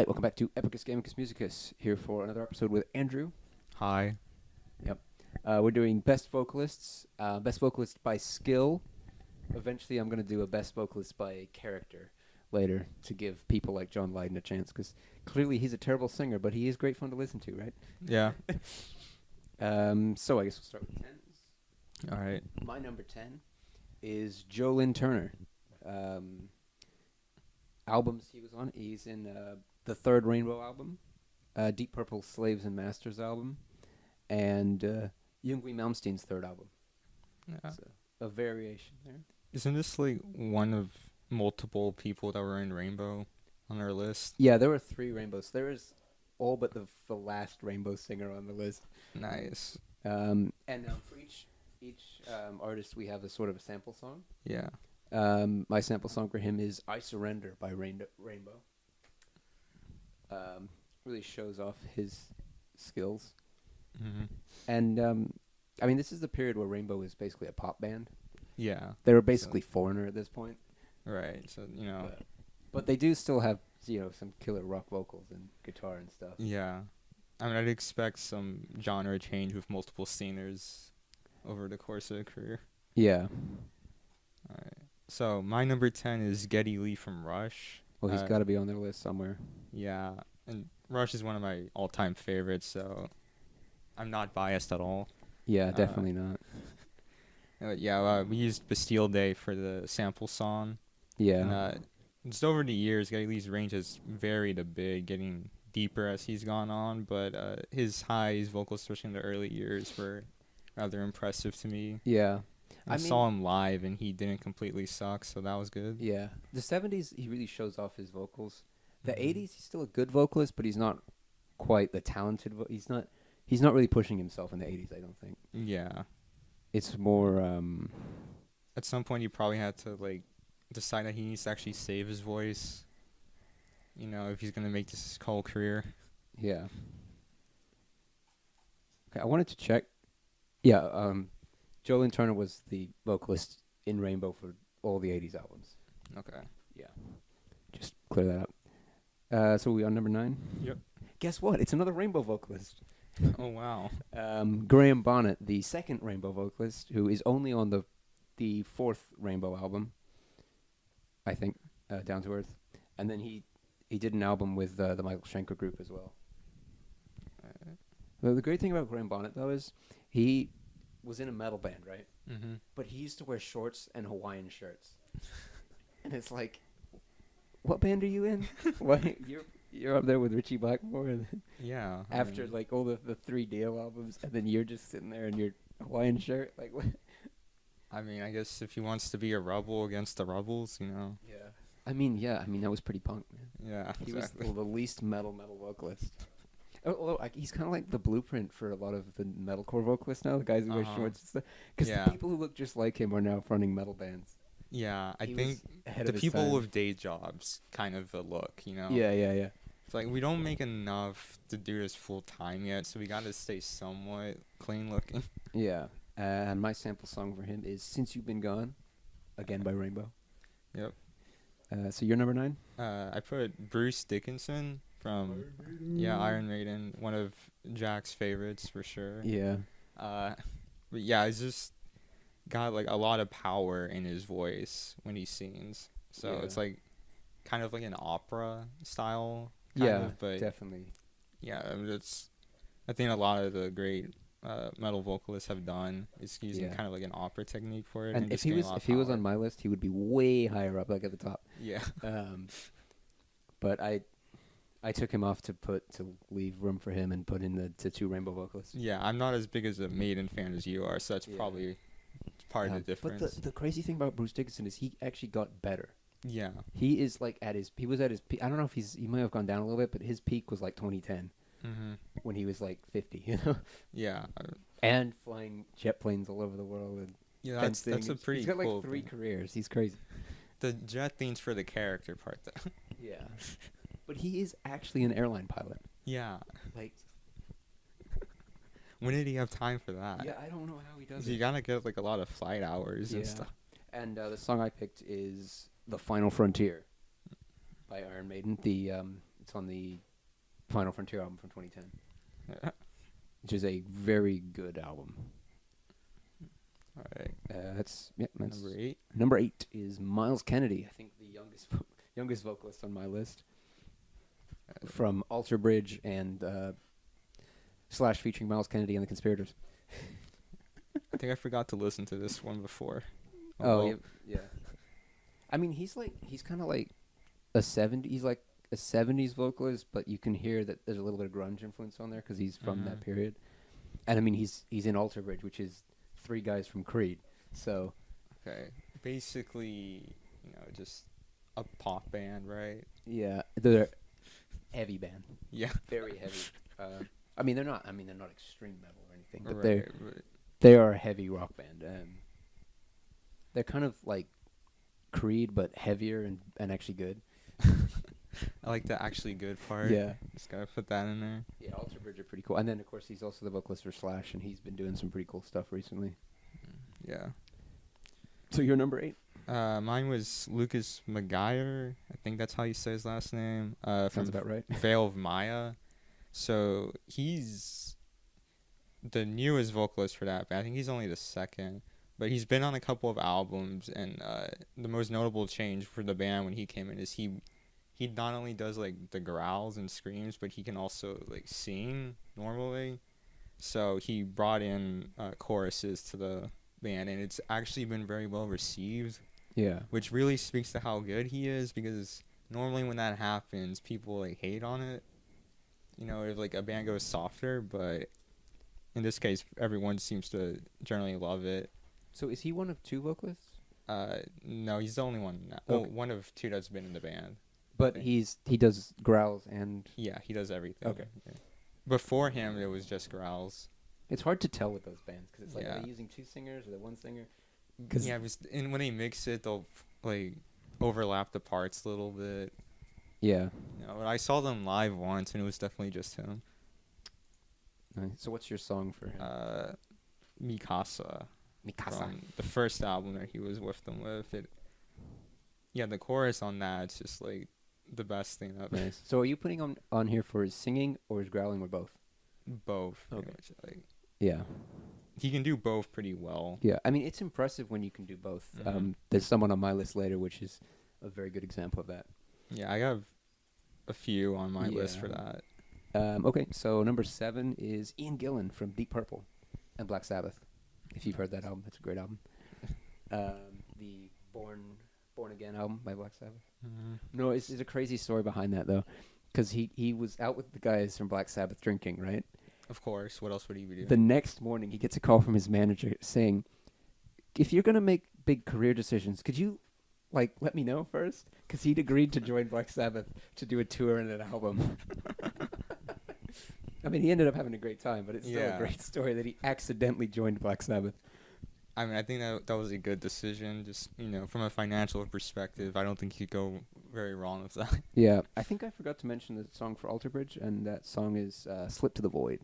welcome back to Epicus Gamicus Musicus, here for another episode with Andrew. Hi. Yep. We're doing best vocalists, best vocalist by skill. Eventually I'm going to do a best vocalist by character later to give people like John Lydon a chance, because clearly he's a terrible singer, but he is great fun to listen to, right? Yeah. So I guess we'll start with 10s. All right. My number 10 is Jolyn Turner. Albums he was on. He's in the third Rainbow album, Deep Purple's Slaves and Masters album, and Yngwie Malmsteen's third album. Yeah. So a variation there. Isn't this like one of multiple people that were in Rainbow on our list? Yeah, there were 3 Rainbows. There is all but the last Rainbow singer on the list. Nice. And for each artist we have a sort of a sample song. Yeah. My sample song for him is I Surrender by Rainbow. Really shows off his skills. Mm-hmm. And, I mean, this is the period where Rainbow is basically a pop band. Yeah. They were basically Foreigner at this point. Right. So, you know. But they do still have, some killer rock vocals and guitar and stuff. Yeah. I mean, I'd expect some genre change with multiple singers over the course of a career. Yeah. All right. So, my number 10 is Geddy Lee from Rush. Well, he's got to be on their list somewhere. Yeah. And Rush is one of my all-time favorites, so I'm not biased at all. Yeah, definitely not. We used Bastille Day for the sample song. Yeah. And, just over the years, Geddy Lee's range has varied a bit, getting deeper as he's gone on, but his vocals, especially in the early years, were rather impressive to me. Yeah. I saw him live, and he didn't completely suck, so that was good. Yeah. The 70s, he really shows off his vocals. The 80s, he's still a good vocalist, but he's not quite the talented. He's not really pushing himself in the 80s, I don't think. Yeah. It's more... At some point, he probably had to, decide that he needs to actually save his voice, if he's going to make this his whole career. Yeah. Okay, I wanted to check. Yeah, Jolyn Turner was the vocalist in Rainbow for all the 80s albums. Okay. Yeah. Just clear that up. So we on number 9? Yep. Guess what? It's another Rainbow vocalist. Oh, wow. Graham Bonnet, the second Rainbow vocalist, who is only on the fourth Rainbow album, I think, Down to Earth. And then he did an album with the Michael Schenker group as well. Well, the great thing about Graham Bonnet, though, is he was in a metal band, right? Mm-hmm. But he used to wear shorts and Hawaiian shirts. And it's like, what band are you in? Why you're up there with Richie Blackmore Yeah. after all the 3 Dio albums, and then you're just sitting there in your Hawaiian shirt, like what? I mean, I guess if he wants to be a rebel against the rebels, Yeah. I mean, that was pretty punk, man. Yeah, He exactly. was the least metal vocalist. Although he's kind of like the blueprint for a lot of the metalcore vocalists now, the guys who wear shorts and stuff. Because the people who look just like him are now fronting metal bands. Yeah, I He think was ahead the of his people time. with day jobs kind of look, Yeah. It's like we don't make enough to do this full time yet, so we got to stay somewhat clean looking. Yeah. And my sample song for him is Since You've Been Gone, again by Rainbow. Yep. So you're number 9? I put Bruce Dickinson from Iron Maiden, one of Jack's favorites for sure. Yeah. But yeah, he's just got a lot of power in his voice when he sings. So it's kind of like an opera style. But definitely. Yeah, I think a lot of the great metal vocalists have done is using kind of like an opera technique for it. And if he was on my list, he would be way higher up, at the top. Yeah. But I took him off to leave room for him and put in the 2 Rainbow vocalists. Yeah, I'm not as big as a Maiden fan as you are, so that's probably part of the difference. But the crazy thing about Bruce Dickinson is he actually got better. Yeah. He is he was at his peak. I don't know if he might have gone down a little bit, but his peak was 2010 when he was 50, Yeah. And flying jet planes all over the world and yeah, that's a pretty He's got cool 3 thing. careers. He's crazy. The jet thing's for the character part, though. Yeah. But he is actually an airline pilot. Yeah. When did he have time for that? Yeah, I don't know how he does it. You gotta get a lot of flight hours and stuff. And the song I picked is "The Final Frontier" by Iron Maiden, the It's on the Final Frontier album from 2010, which is a very good album. All right. That's Number 8. Number 8 is Miles Kennedy. I think the youngest vocalist on my list. From Alter Bridge and Slash featuring Miles Kennedy and the Conspirators. I think I forgot to listen to this one before. Oh, yeah. I mean, he's kind of like a 70s vocalist, but you can hear that there's a little bit of grunge influence on there because he's from that period. And I mean, he's in Alter Bridge, which is 3 guys from Creed. So, okay, basically, just a pop band, right? Yeah, they're heavy band. Yeah, very heavy. I mean, they're not extreme metal or anything, but right. They are a heavy rock band. They're kind of like Creed, but heavier and actually good. I like the actually good part. Yeah. Just gotta put that in there. Yeah, Alter Bridge are pretty cool. And then, of course, he's also the vocalist for Slash, and he's been doing some pretty cool stuff recently. Yeah. So you're number 8? Mine was Lucas McGuire. I think that's how you say his last name. Sounds about right. Veil of Maya. So he's the newest vocalist for that band. I think he's only the second. But he's been on a couple of albums, and the most notable change for the band when he came in is he not only does like the growls and screams, but he can also like sing normally. So he brought in choruses to the band, and it's actually been very well received. Yeah. Which really speaks to how good he is, because normally when that happens, people like hate on it. If like a band goes softer, but in this case, everyone seems to generally love it. So is he one of 2 vocalists? No, he's the only one now. Okay. Well, one of 2 that's been in the band. But he does growls and... Yeah, he does everything. Okay. Yeah. Before him, it was just growls. It's hard to tell with those bands, because it's like, Yeah. are they using 2 singers or the 1 singer? And when they mix it, they'll like overlap the parts a little bit. Yeah. But I saw them live once, and it was definitely just him. Nice. So what's your song for him? Mikasa. From the first album that he was with them with. The chorus on that's just like the best thing ever. Nice. So are you putting on here for his singing or his growling or both? Both. Okay. Much, like, Yeah. he can do both pretty well. Yeah. I mean, it's impressive when you can do both. Mhm. There's someone on my list later, which is a very good example of that. Yeah, I have a few on my list for that. Okay, so number 7 is Ian Gillan from Deep Purple and Black Sabbath. If you've heard that album, that's a great album. The Born Again album by Black Sabbath. Mm-hmm. No, it's a crazy story behind that, though, because he was out with the guys from Black Sabbath drinking, right? Of course. What else would he be doing? The next morning, he gets a call from his manager saying, if you're going to make big career decisions, could you, let me know first? Because he'd agreed to join Black Sabbath to do a tour and an album. I mean, he ended up having a great time, but it's still a great story that he accidentally joined Black Sabbath. I mean, I think that was a good decision. Just, from a financial perspective, I don't think you could go very wrong with that. Yeah. I think I forgot to mention the song for Alter Bridge, and that song is Slip to the Void.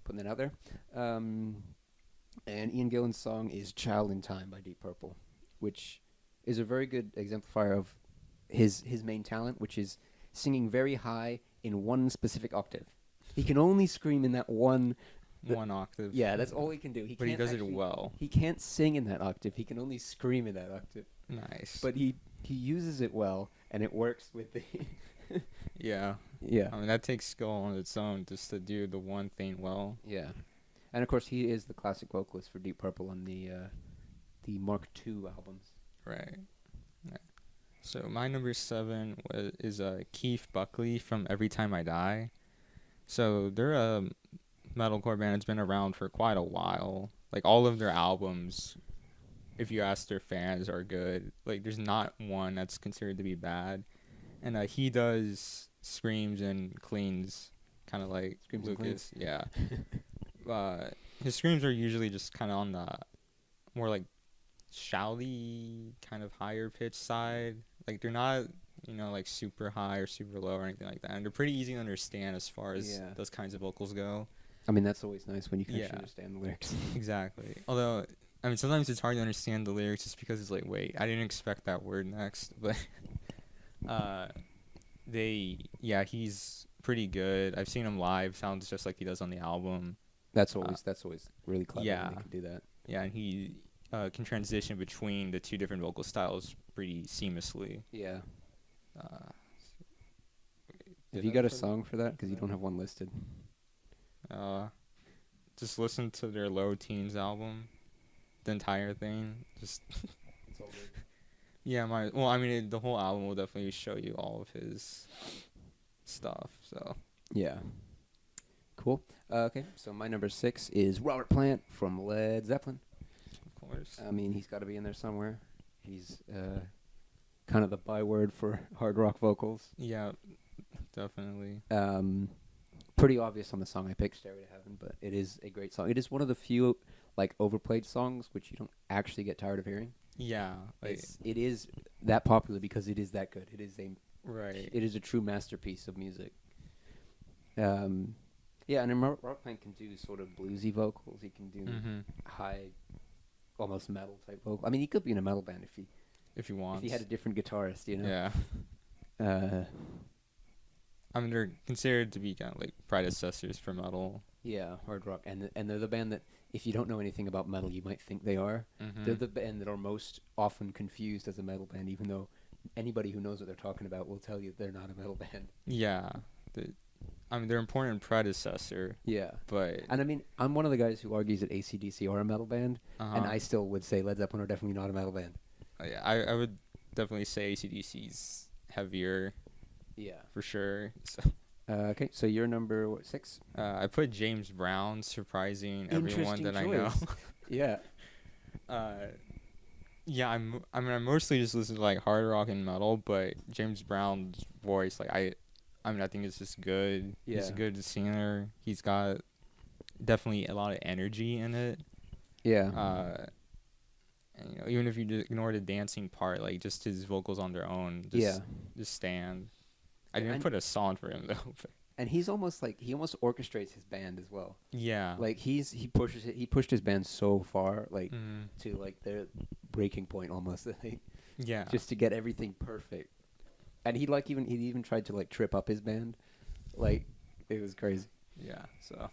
Putting that out there. And Ian Gillan's song is Child in Time by Deep Purple, which is a very good exemplifier of his main talent, which is singing very high in one specific octave. He can only scream in that one octave. Yeah, that's all he can do. But he does it well. He can't sing in that octave. He can only scream in that octave. Nice. But he uses it well, and it works with the... Yeah. Yeah. I mean, that takes skill on its own just to do the one thing well. Yeah. And, of course, he is the classic vocalist for Deep Purple on the Mark II albums. Right. So my number 7 is Keith Buckley from Every Time I Die. So they're a metalcore band that's been around for quite a while. Like, all of their albums, if you ask their fans, are good. Like, there's not one that's considered to be bad. And he does screams and cleans, kind of like Screams Lucas. Yeah. His screams are usually just kind of on the more like shouty, kind of higher pitch side. Like, they're not, like super high or super low or anything like that. And they're pretty easy to understand as far as those kinds of vocals go. I mean, that's always nice when you can actually understand the lyrics. Exactly. Although, I mean, sometimes it's hard to understand the lyrics just because it's like, wait, I didn't expect that word next. But he's pretty good. I've seen him live. Sounds just like he does on the album. That's always really clever yeah. when they can do that. Yeah, and he can transition between the two different vocal styles pretty seamlessly. Yeah. Uh, Have you got a song for that? Because you don't have one listed. Just listen to their Low Teens album, the entire thing. Just It's all good. yeah, I mean, the whole album will definitely show you all of his stuff. So Yeah. Cool. Okay, so my number 6 is Robert Plant from Led Zeppelin. of course, I mean, he's got to be in there somewhere. He's kind of the byword for hard rock vocals. yeah, definitely. Pretty obvious on the song I picked, Stairway to Heaven, but it is a great song. It is one of the few like overplayed songs which you don't actually get tired of hearing. Yeah, like It is that popular because it is that good. It is right. It is a true masterpiece of music. Yeah, and Robert Plant can do sort of bluesy vocals. He can do Mm-hmm. high, almost metal type vocal. I mean, he could be in a metal band If you want. if he had a different guitarist, you know. Yeah. I mean, they're considered to be kind of like predecessors for metal. Yeah, hard rock, and they're the band that if you don't know anything about metal, you might think they are. Mm-hmm. They're the band that are most often confused as a metal band, even though anybody who knows what they're talking about will tell you they're not a metal band. Yeah. I mean, they're an important predecessor, Yeah. but And I mean, I'm one of the guys who argues that AC/DC are a metal band, and I still would say Led Zeppelin are definitely not a metal band. yeah, I would definitely say AC/DC's heavier Yeah. for sure. So, Okay, so you're number 6? I put James Brown, surprising everyone that I know. Yeah. Yeah, I mean, I mostly just listen to like hard rock and metal, but James Brown's voice, like I mean, I think it's just good. He's a Yeah. good singer. He's got definitely a lot of energy in it. Yeah. And, you know, even if you just ignore the dancing part, like just his vocals on their own, just stand. I didn't put a song for him though. But And he's almost like he almost orchestrates his band as well. yeah, Like he pushed his band so far, like Mhm. to like their breaking point almost, like, yeah, just to get everything perfect. And he even tried to like trip up his band, like it was crazy. yeah. So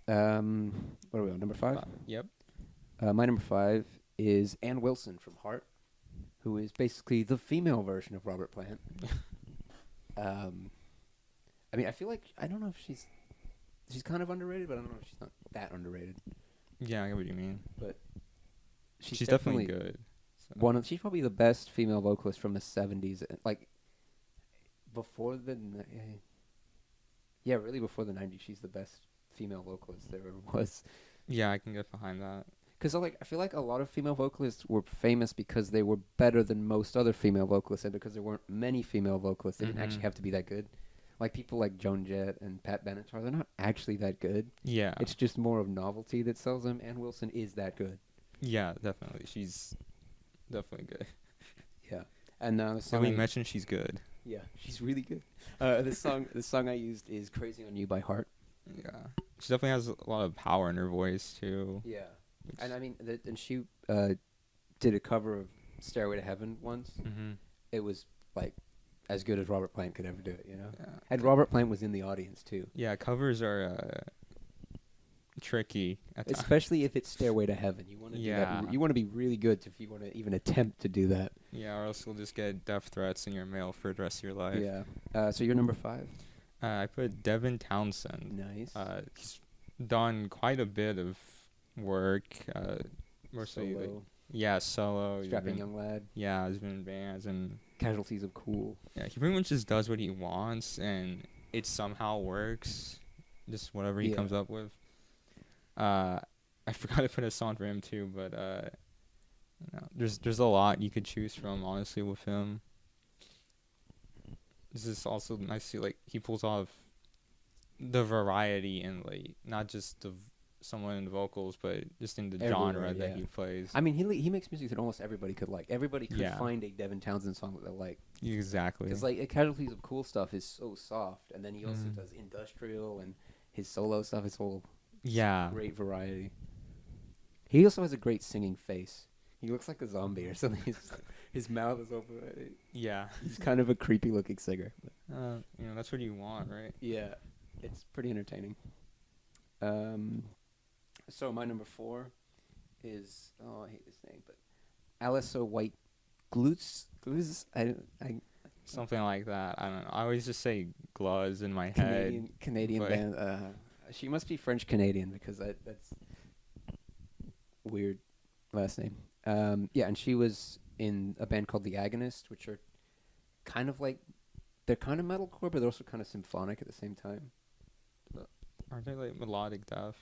What are we on, number 5? Yep. My number 5 is Ann Wilson from Heart, who is basically the female version of Robert Plant. I mean, I feel like I don't know if she's kind of underrated, but I don't know if she's not that underrated. Yeah, I get what you mean. But She's definitely good. So. She's probably the best female vocalist from the 70s, like before really before the 90s. She's the best female vocalist there ever was. Yeah, I can get behind that. Because I feel like a lot of female vocalists were famous because they were better than most other female vocalists, and because there weren't many female vocalists, they didn't actually have to be that good. Like people like Joan Jett and Pat Benatar, they're not actually that good. Yeah. It's just more of novelty that sells them. Ann Wilson is that good. Yeah, definitely. She's definitely good. Yeah. And the So song we mentioned she's good. yeah, she's really good. The song I used is "Crazy on You" by Heart. Yeah. She definitely has a lot of power in her voice too. Yeah. And I mean, and she did a cover of "Stairway to Heaven" once. Mm-hmm. It was like as good as Robert Plant could ever do it, you know. Yeah. And Robert Plant was in the audience too. Yeah, covers are tricky at times. Especially if it's "Stairway to Heaven." You want to Yeah. you want to be really good if you want to even attempt to do that. Yeah, or else you'll just get death threats in your mail for the rest of your life. Yeah. So you're number 5. I put Devin Townsend. Nice. He's done quite a bit of work. Mostly like, Solo. solo. He's Strapping been- young lad. Yeah, he's been in bands and Casualties of Cool. yeah, he pretty much just does what he wants and it somehow works. Just whatever he Yeah. comes up with. I forgot to put a song for him too, but you know, there's a lot you could choose from honestly with him. This is also nice to see like he pulls off the variety in like not just someone in the vocals, but just in the Everywhere, genre that yeah. he plays. I mean, he makes music that almost everybody could like. Everybody could Yeah. find a Devin Townsend song that they like. Exactly. Because like Casualties of Cool stuff is so soft, and then he also Mhm. does industrial and his solo stuff is all Yeah. great variety. He also has a great singing face. He looks like a zombie or something. His mouth is open. Yeah. He's kind of a creepy looking singer. You know, that's what you want, right? Yeah, it's pretty entertaining. So my number 4 is, I hate this name, but Alice White Glutes. I Something like that. I don't know. I always just say Gluz in my head. Canadian but- band. She must be French Canadian because that's weird last name. Yeah, and she was in a band called The Agonist, which are kind of like, they're kind of metalcore, but they're also kind of symphonic at the same time. Aren't they like melodic death?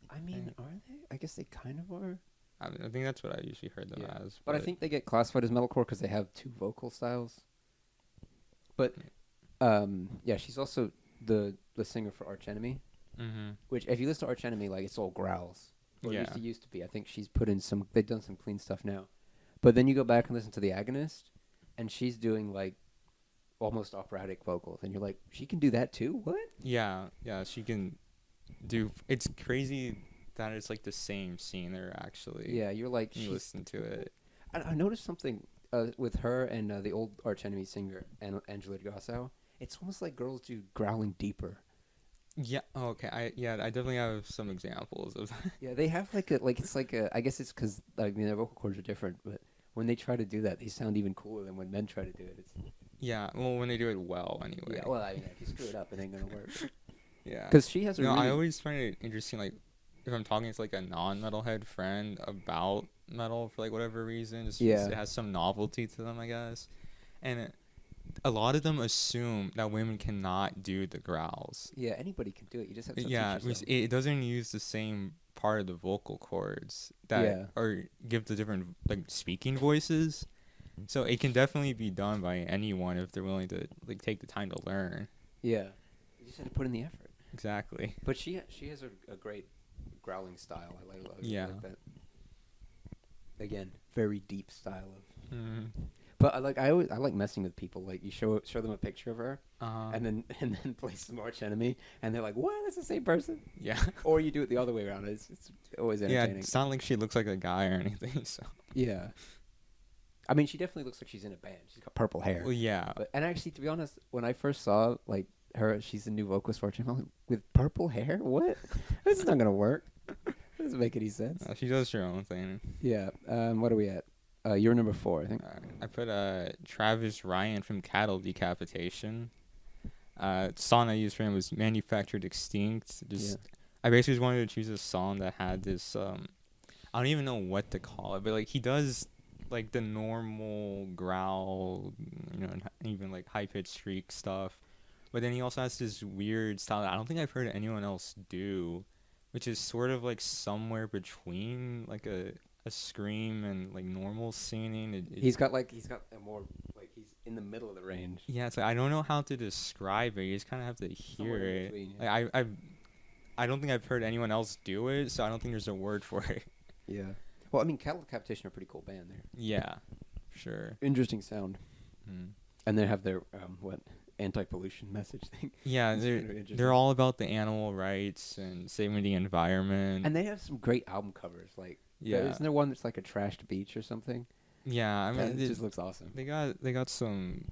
I mean, are they? I guess they kind of are. I think that's what I usually heard them Yeah. as. But I think they get classified as metalcore because they have 2 vocal styles. But yeah, she's also the singer for Arch Enemy, which if you listen to Arch Enemy, like it's all growls. Or Yeah. at least it used to be. I think she's put in some. They've done some clean stuff now. But then you go back and listen to The Agonist, and she's doing like almost operatic vocals, and you're like, she can do that too? What? Yeah, she can do. It's crazy that it's like the same singer actually. Yeah, you're like, You listen to it. I noticed something with her and the old Arch Enemy singer, Angela Gassau. It's almost like girls do growling deeper. Yeah. Oh, okay. I definitely have some examples of that. Yeah, they have like it's like a. I guess it's because I mean their vocal cords are different, but when they try to do that, they sound even cooler than when men try to do it. It's Yeah. Well, when they do it well, anyway. yeah. Well, I mean, if you screw it up, it ain't gonna work. Yeah. Because she has a No, really, I always find it interesting. Like, if I'm talking to like a non-metalhead friend about metal for like whatever reason, just because Yeah. it has some novelty to them, I guess. And a lot of them assume that women cannot do the growls. yeah, anybody can do it. You just have to Yeah, teach yourself. it doesn't use the same part of the vocal cords that Yeah. or give the different like speaking voices. So it can definitely be done by anyone if they're willing to like take the time to learn. Yeah, you just have to put in the effort. Exactly. But she has a great growling style. I like Yeah. like that. Again, very deep style of. Mm-hmm. But I like messing with people. Like you show them a picture of her, Uh-huh. and then play some Arch Enemy, and they're like, "What? That's the same person?" Yeah. Or you do it the other way around. It's always Yeah, entertaining. it's not like she looks like a guy or anything. So. Yeah. I mean, she definitely looks like she's in a band. She's got purple hair. Well, yeah. And actually, to be honest, when I first saw like her, she's the new vocalist for Arch Enemy. I'm like, with purple hair? What? This is not gonna work. Doesn't make any sense. She does her own thing. Yeah. What are we at? You're number 4, I think. I put Travis Ryan from Cattle Decapitation. Song I used for him was Manufactured Extinct. I basically just wanted to choose a song that had this I don't even know what to call it, but like he does like the normal growl, you know, and even like high pitched shriek stuff. But then he also has this weird style that I don't think I've heard anyone else do, which is sort of like somewhere between like a scream and like normal singing. He's got a more like he's in the middle of the range. Yeah, it's like I don't know how to describe it. You just kind of have to hear Somewhere in it. between, yeah. Like I don't think I've heard anyone else do it, so I don't think there's a word for it. Yeah. Well, I mean, Cattle Decapitation are a pretty cool band. There. Yeah, sure. Interesting sound. Mm. And they have their anti-pollution message thing. Yeah, It's kind of interesting. they're all about the animal rights and saving the environment. And they have some great album covers. Like, yeah, isn't there one that's like a trashed beach or something? yeah. I mean, It just looks awesome. they got some.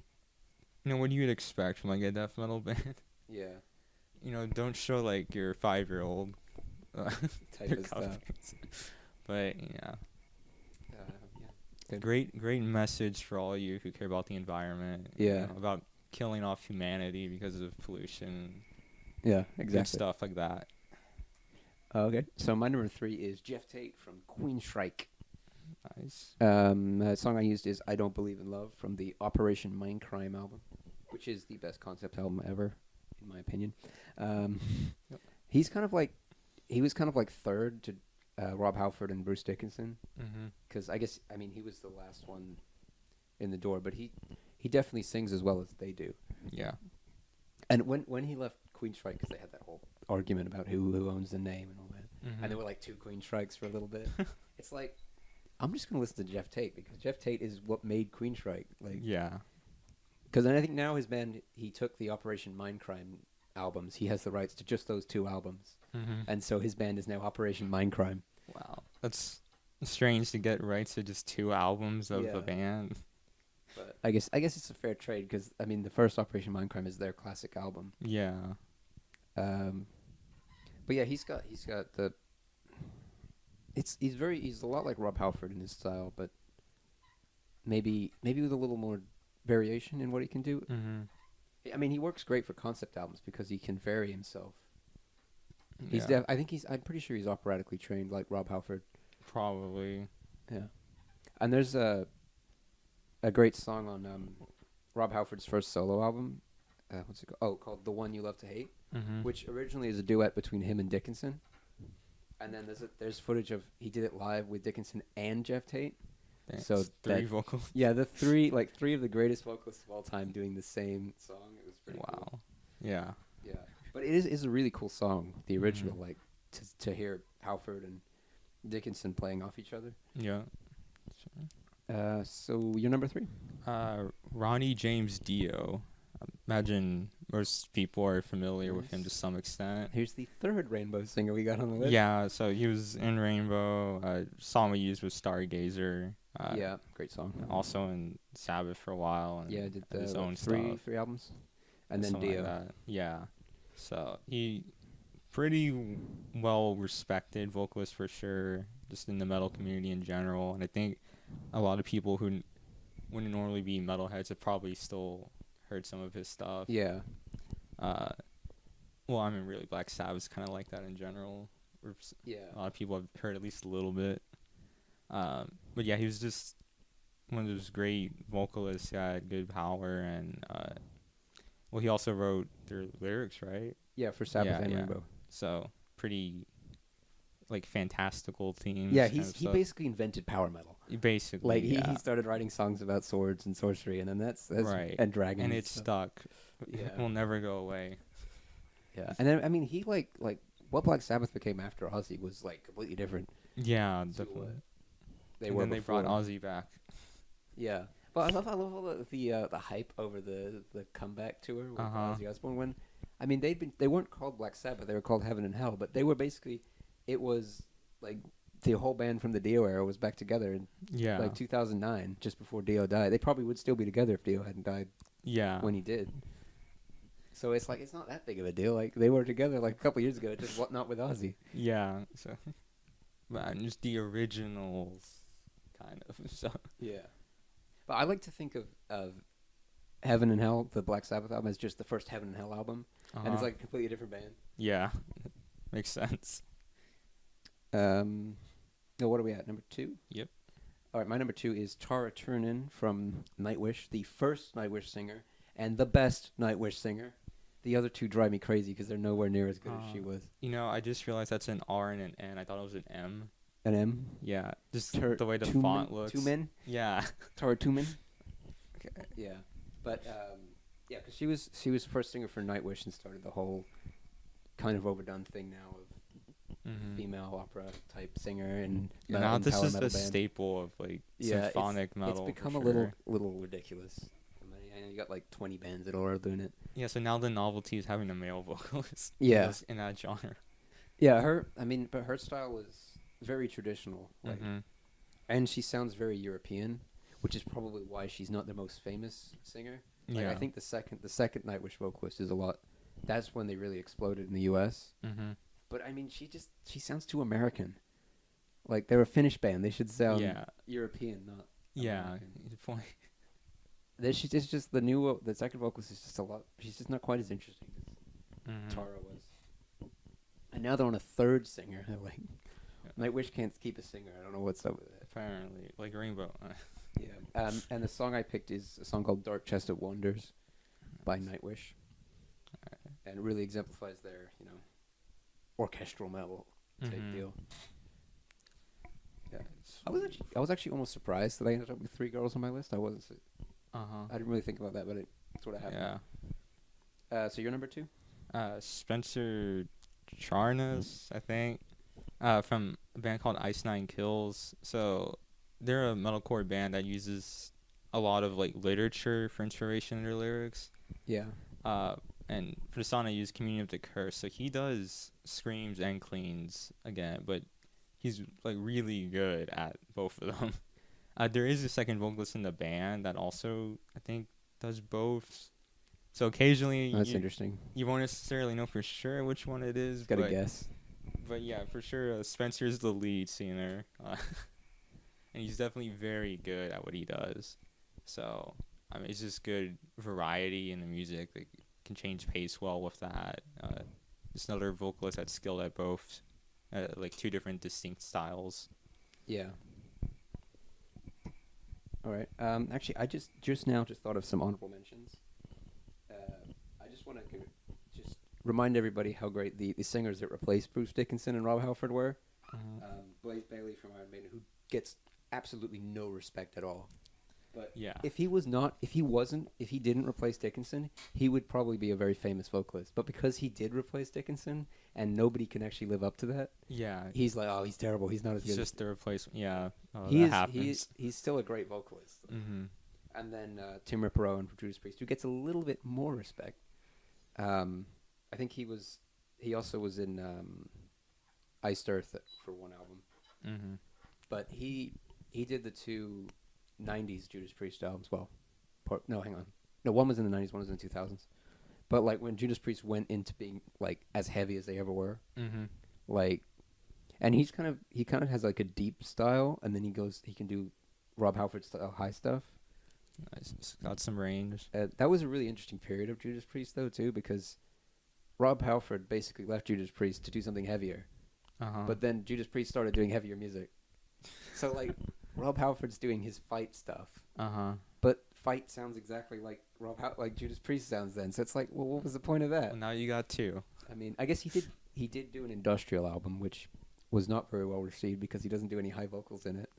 You know what you would expect from like a death metal band. Yeah. You know, don't show like your 5-year-old Type their of stuff. covers. But yeah. Yeah. Great message for all you who care about the environment. Yeah. You know, about killing off humanity because of pollution. Yeah, Good exactly. stuff like that. Okay. So my number 3 is Jeff Tate from Queensryche. Nice. The song I used is "I Don't Believe in Love" from the Operation Mindcrime album, which is the best concept album ever, in my opinion. Yep. He was kind of like third to Rob Halford and Bruce Dickinson, because I mean he was the last one in the door, but he definitely sings as well as they do. Yeah. And when he left Queensryche, because they had that whole argument about who owns the name and all that, and there were like 2 Queensryches for a little bit. It's like, I'm just gonna listen to Jeff Tate because Jeff Tate is what made Queensryche. Like, Yeah. because I think now his band, he took the Operation Mindcrime albums. He has the rights to just those 2 albums, and so his band is now Operation Mindcrime. Wow. That's strange to get rights to just 2 albums of Yeah. a band. But I guess it's a fair trade because I mean the first Operation Mindcrime is their classic album. Yeah. But yeah, he's got the. He's a lot like Rob Halford in his style, but maybe with a little more variation in what he can do. Mm-hmm. I mean, he works great for concept albums because he can vary himself. Yeah. I'm pretty sure he's operatically trained like Rob Halford. Probably. Yeah. And there's a great song on Rob Halford's first solo album. What's it called? Oh, called "The One You Love to Hate," Mm-hmm. which originally is a duet between him and Dickinson. And then there's footage of he did it live with Dickinson and Jeff Tate. Thanks. So 3 that- vocals. Yeah, the three of the greatest vocalists of all time doing the same song. It was pretty cool. Wow. Yeah. Yeah, but it is a really cool song, the original. Mhm. Like to hear Halford and Dickinson playing off each other. Yeah. So you're number 3. Ronnie James Dio. Imagine most people are familiar with him to Nice. some extent. Here's the third Rainbow singer we got on the list. Yeah, so he was in Rainbow. Song we used was Stargazer. Yeah, great song. Also in Sabbath for a while. And Yeah, did had his what, own three stuff. albums, and then something Dio. like that. Yeah. So he pretty well respected vocalist for sure, just in the metal community in general. And I think a lot of people who wouldn't normally be metalheads have probably still heard some of his stuff. Yeah, Well, I mean, really, Black Sabbath's kind of like that in general. yeah, A lot of people have heard at least a little bit. But yeah, he was just one of those great vocalists. He had good power, and well, he also wrote their lyrics, right? yeah. For Sabbath Yeah, and yeah. Rainbow. So pretty, like, fantastical themes. Yeah, kind of he stuff. basically invented power metal. Basically, Like yeah. he started writing songs about swords and sorcery, and then that's Right. and dragons. And it's stuff. stuck. Yeah. It will never go away. Yeah, and then I mean he like what Black Sabbath became after Ozzy was like completely different. Yeah, to definitely. what they And were then they before. brought Ozzy back. Yeah, but I love all the hype over the comeback tour with Uh-huh. Ozzy Osbourne. When I mean they weren't called Black Sabbath, they were called Heaven and Hell, but they were basically it was like the whole band from the Dio era was back together in Yeah. like 2009, just before Dio died. They probably would still be together if Dio hadn't died Yeah. when he did. So it's like it's not that big of a deal. Like they were together like a couple years ago, just not with Ozzy. Yeah. So, but just the originals, kind of. So. Yeah, but I like to think of Heaven and Hell, the Black Sabbath album, as just the first Heaven and Hell album, and it's Uh-huh. like a completely different band. Yeah. Makes sense. No, what are we at? Number 2? Yep. All right, my number 2 is Tara Turner from Nightwish, the first Nightwish singer and the best Nightwish singer. The other 2 drive me crazy because they're nowhere near as good as she was. You know, I just realized that's an R and an N. I thought it was an M. An M. Yeah. Just Tur- the way the Tumen- font looks. Tumen? Yeah. Tara Tumen. Yeah, but yeah, because she was the first singer for Nightwish and started the whole kind of overdone thing now of Mm-hmm. female opera type singer and Now metal and this power is metal a band. staple of like Yeah, symphonic metal. It's become for a sure. little ridiculous. I know you got like 20 bands that are doing it. Yeah, so now the novelty is having a male vocalist. Yeah. In that genre. Yeah, but her style was very traditional, like, Mhm. and she sounds very European, which is probably why she's not the most famous singer. Like, Yeah. I think the second Nightwish vocalist is a lot. That's when they really exploded in the U.S. Mhm. But I mean, she just—she sounds too American. Like they're a Finnish band, they should sound Yeah. European, not Yeah. American. Good point. She's just the second vocalist is just a lot. She's just not quite as interesting as Mhm. Tara was. And now they're on a third singer. They're like, Nightwish can't keep a singer. I don't know what's up with it. Apparently, like Rainbow. Yeah. And the song I picked is a song called "Dark Chest of Wonders" by Nightwish, and it really exemplifies their orchestral metal type Mhm. deal. Yeah. I was actually almost surprised that I ended up with 3 girls on my list. I wasn't. Uh-huh. I didn't really think about that, but that's what happened. Yeah. So you're number 2? Spencer Charnas, I think, from a band called Ice Nine Kills. So they're a metalcore band that uses a lot of like literature for inspiration in their lyrics. Yeah. And for the song I use Communion of the Curse. So he does screams and cleans again, but he's like really good at both of them. There is a second vocalist in the band that also I think does both. So occasionally That's interesting. you won't necessarily know for sure which one it is. Got to guess. But yeah, for sure, Spencer's the lead singer, and he's definitely very good at what he does. So I mean, it's just good variety in the music. That can change pace well with that. Just another vocalist that's skilled at both, like two different distinct styles. Yeah. All right. Actually, I just now thought of some honorable mentions. I just want to just remind everybody how great the singers that replaced Bruce Dickinson and Rob Halford were. Blaze Bayley from Iron Maiden, who gets absolutely no respect at all. But yeah, if he didn't replace Dickinson, he would probably be a very famous vocalist. But because he did replace Dickinson, and nobody can actually live up to that, he's like, oh, he's terrible. He's not as good. He's just the replacement. Yeah, that happens. He's still a great vocalist. Mm-hmm. And then Tim Ripperone from Judas Priest, who gets a little bit more respect. I think he also was in Iced Earth for one album. Mm-hmm. But he did the two 90s Judas Priest albums. Well, no, hang on. No, one was in the 90s, one was in the 2000s. But like when Judas Priest went into being like as heavy as they ever were, like, and he kind of has like a deep style, and then he can do Rob Halford style high stuff. Nice. It's got some range. That was a really interesting period of Judas Priest though too, because Rob Halford basically left Judas Priest to do something heavier, but then Judas Priest started doing heavier music. So like Rob Halford's doing his fight stuff, but fight sounds exactly like like Judas Priest sounds then. So it's like, well, what was the point of that? Well, now you got two. I mean, I guess he did do an industrial album, which was not very well received because he doesn't do any high vocals in it.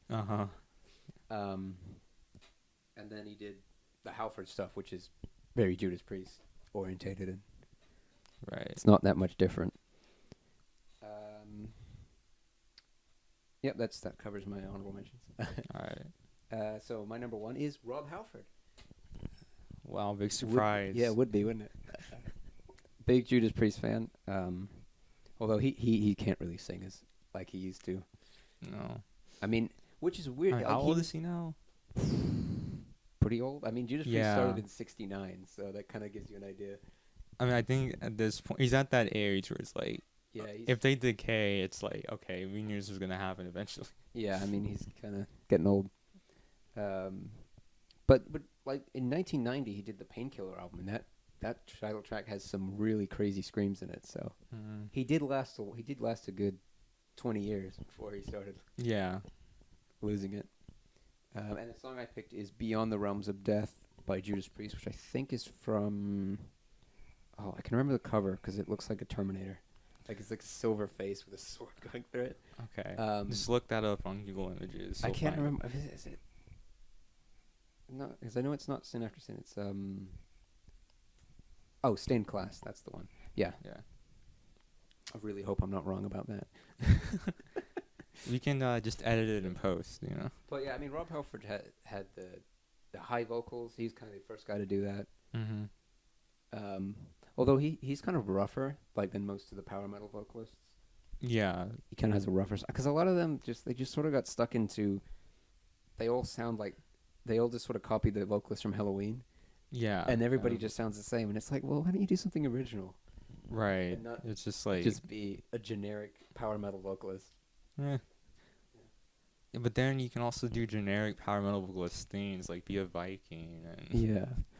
And then he did the Halford stuff, which is very Judas Priest orientated, and it's not that much different. Yep, that covers my honorable mentions. All right. So my number one is Rob Halford. Wow, big surprise. Yeah, it would be, wouldn't it? Big Judas Priest fan. Although he can't really sing as like he used to. No. I mean, which is weird. How old is he now? Pretty old. I mean, Judas Priest started in '69, so that kind of gives you an idea. I mean, I think at this point he's at that age where it's like, if they decay, it's like, okay, we knew this was gonna happen eventually. Yeah, I mean, he's kind of getting old. But like in 1990, he did the Painkiller album, and that title track has some really crazy screams in it. So he did last a good 20 years before he started. Losing it. And the song I picked is "Beyond the Realms of Death" by Judas Priest, which I think is from. Oh, I can remember the cover because it looks like a Terminator. Like it's like a silver face with a sword going through it. Okay. Just look that up on Google Images. I can't remember. Is it? No, because I know it's not Sin After Sin. It's Oh, Stained Class. That's the one. Yeah. I really hope I'm not wrong about that. We can just edit it in post, you know. But yeah, I mean, Rob Halford had the high vocals. He's kind of the first guy to do that. Although he's kind of rougher, like than most of the power metal vocalists. Yeah, he kind of has a rougher, because a lot of them they just sort of got stuck into. They all sound like, they all just sort of copied the vocalist from Halloween. Yeah, and everybody just sounds the same, and it's like, well, why don't you do something original? Right. It's just like just be a generic power metal vocalist. Yeah, but then you can also do generic power metal vocalist things, like be a Viking.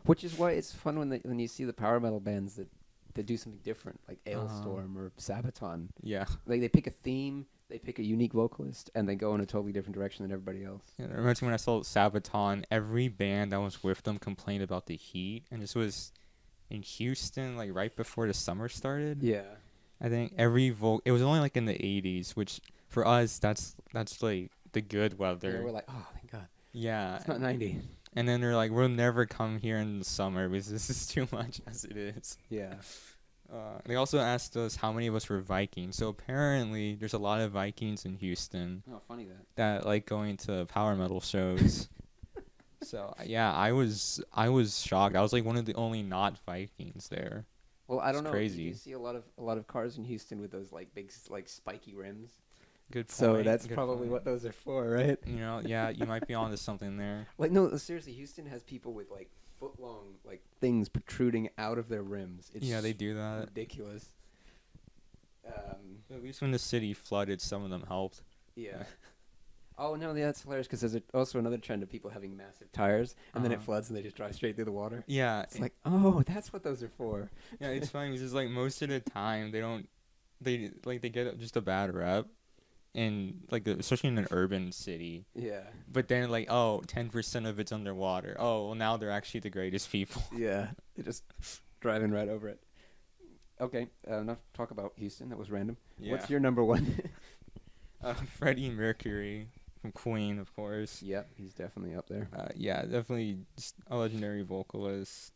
Which is why it's fun when you see the power metal bands that do something different, like Ailstorm or Sabaton. Yeah. Like they pick a theme, they pick a unique vocalist, and they go in a totally different direction than everybody else. Yeah, I remember when I saw Sabaton, every band that was with them complained about the heat, and this was in Houston, like right before the summer started. Yeah. I think it was only like in the 80s, which for us, that's like the good weather. Yeah, we're like, oh, thank God. Yeah. It's not 90. And then they're like, we'll never come here in the summer because this is too much as it is. Yeah. They also asked us how many of us were Vikings. So apparently there's a lot of Vikings in Houston. Oh, funny that like going to power metal shows. So yeah, I was shocked. I was like one of the only not Vikings there. Well, I don't know. Crazy. You see a lot of cars in Houston with those like big like spiky rims. Good point. So that's good probably point. what those are for, right? You know, yeah, you might be onto something there. Like, no, seriously, Houston has people with like foot-long like things protruding out of their rims. It's Yeah, they do that. ridiculous. At least when the city flooded, some of them helped. Yeah. Oh no, yeah, that's hilarious because there's also another trend of people having massive tires, and then it floods and they just drive straight through the water. Yeah, It's like, oh, that's what those are for. yeah, it's funny because like most of the time they get just a bad rep, and like especially in an urban city. Yeah. But then like 10% of it's underwater. Oh well, now they're actually the greatest people. Yeah. They're just driving right over it. Okay, enough talk about Houston. That was random. Yeah. What's your number one? Freddie Mercury from Queen, of course. Yep, he's definitely up there. Yeah, definitely just a legendary vocalist.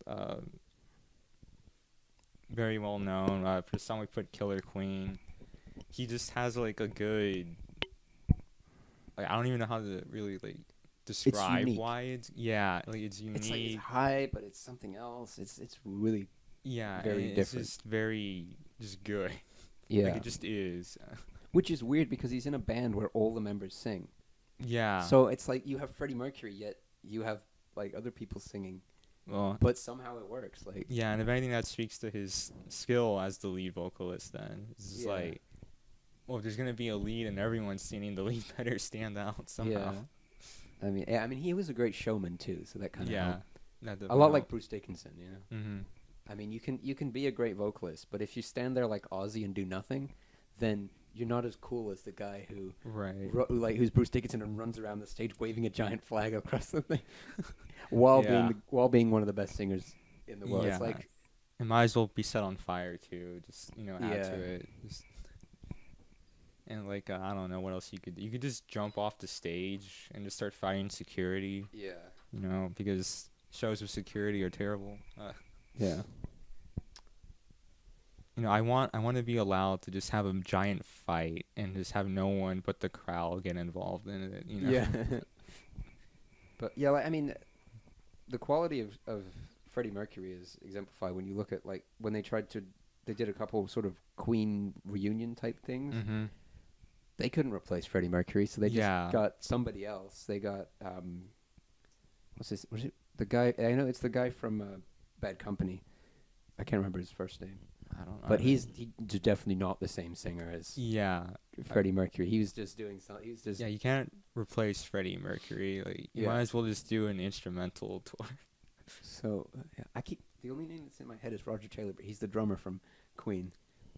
Very well known. For the song we put Killer Queen. He just has like a good. Like I don't even know how to really like describe unique. why it's it's unique. It's like it's high, but it's something else. It's really very and different. It's just very just good. yeah. Like it just is. Which is weird because he's in a band where all the members sing. Yeah. So it's like you have Freddie Mercury, yet you have like other people singing, Well. but somehow it works. Like Yeah, and if anything, that speaks to his skill as the lead vocalist. Then it's just Yeah. like, well, if there's gonna be a lead and everyone's singing, the lead better stand out somehow. Yeah. I mean, he was a great showman too, so that kind of Yeah. a lot like Bruce Dickinson, you know. Mm-hmm. I mean, you can be a great vocalist, but if you stand there like Ozzy and do nothing, then you're not as cool as the guy who Right. who's Bruce Dickinson and runs around the stage waving a giant flag across the thing, while being one of the best singers in the world. Yeah. It's like It might as well be set on fire too. Just add Yeah. to it. And like I don't know what else you could do. You could just jump off the stage and just start fighting security. yeah, Because shows with security are terrible. yeah. I want to be allowed to just have a giant fight and just have no one but the crowd get involved in it. Yeah. But yeah, like, I mean, the quality of Freddie Mercury is exemplified when you look at like when they did a couple sort of Queen reunion type things. Mm-hmm. They couldn't replace Freddie Mercury, so they just Yeah. got somebody else. They got what's this? Was it the guy? I know it's the guy from Bad Company. I can't remember his first name. I don't know. But he's definitely not the same singer as Yeah. Freddie Mercury. He was just doing something. He was just Yeah, you can't replace Freddie Mercury. Like you Yeah. might as well just do an instrumental tour. so. The only name that's in my head is Roger Taylor, but he's the drummer from Queen.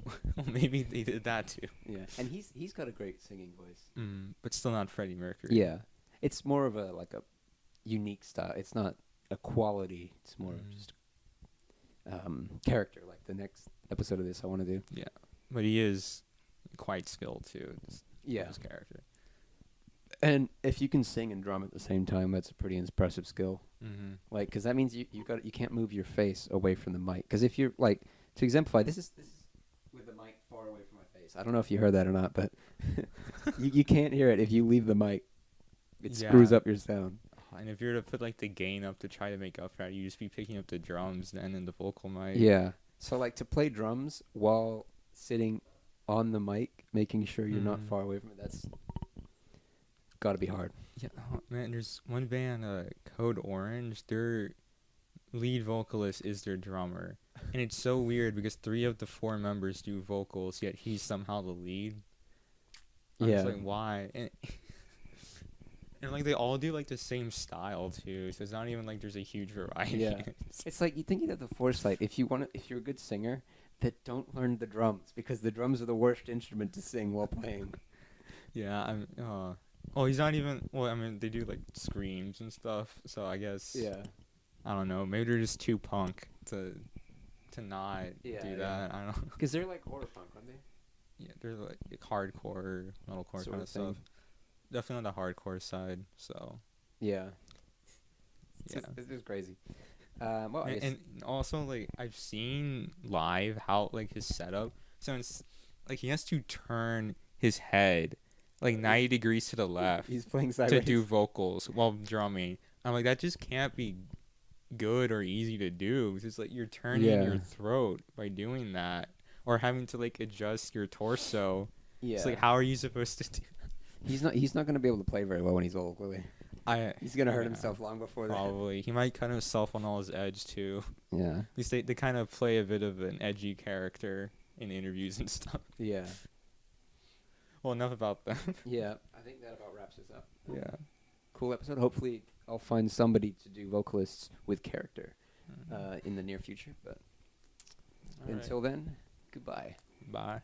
Well, maybe they did that too. Yeah, and he's got a great singing voice. But still not Freddie Mercury. Yeah, it's more of a unique style. It's not a quality. It's more of just character. Like the next episode of this, I want to do. Yeah, but he is quite skilled too. His character. And if you can sing and drum at the same time, that's a pretty impressive skill. Mm-hmm. Like, because that means you can't move your face away from the mic. Because if you're like to exemplify, this is with the mic far away from my face. I don't know if you heard that or not, but you can't hear it if you leave the mic. It screws up your sound. And if you're to put like the gain up to try to make up for that, you just be picking up the drums then and the vocal mic. Yeah. So like to play drums while sitting on the mic, making sure you're not far away from it. That's got to be hard. Yeah, man. There's one band, Code Orange. Their lead vocalist is their drummer, and it's so weird because 3 of the 4 members do vocals, yet he's somehow the lead. I'm just like, why? And like they all do like the same style too, so it's not even like there's a huge variety. Yeah. It's like you think you'd have the foresight if you're a good singer, that don't learn the drums because the drums are the worst instrument to sing while playing. Yeah, he's not even. Well, I mean, they do like screams and stuff, so I guess. Yeah. I don't know. Maybe they're just too punk to not do that. I don't know. Because they're like horror punk, aren't they? Yeah, they're like hardcore, metalcore Sort kind of of stuff. Definitely on the hardcore side. So. Yeah. Yeah. This is crazy. Well, I guess and also like I've seen live how like his setup. So it's like he has to turn his head like 90 degrees to the left. He's playing sideways to do vocals while drumming. I'm like, that just can't be good or easy to do. It's just like you're turning your throat by doing that, or having to like adjust your torso Yeah. It's like, how are you supposed to do? He's not going to be able to play very well when he's old, will he? He's going to hurt Yeah, himself long before that. Probably. He might cut himself on all his edge too. Yeah. At least they kind of play a bit of an edgy character in interviews and stuff. Yeah. Well, enough about them. Yeah. I think that about wraps us up. Yeah. Cool episode. Hopefully, I'll find somebody to do vocalists with character in the near future. But All right. until then, goodbye. Bye.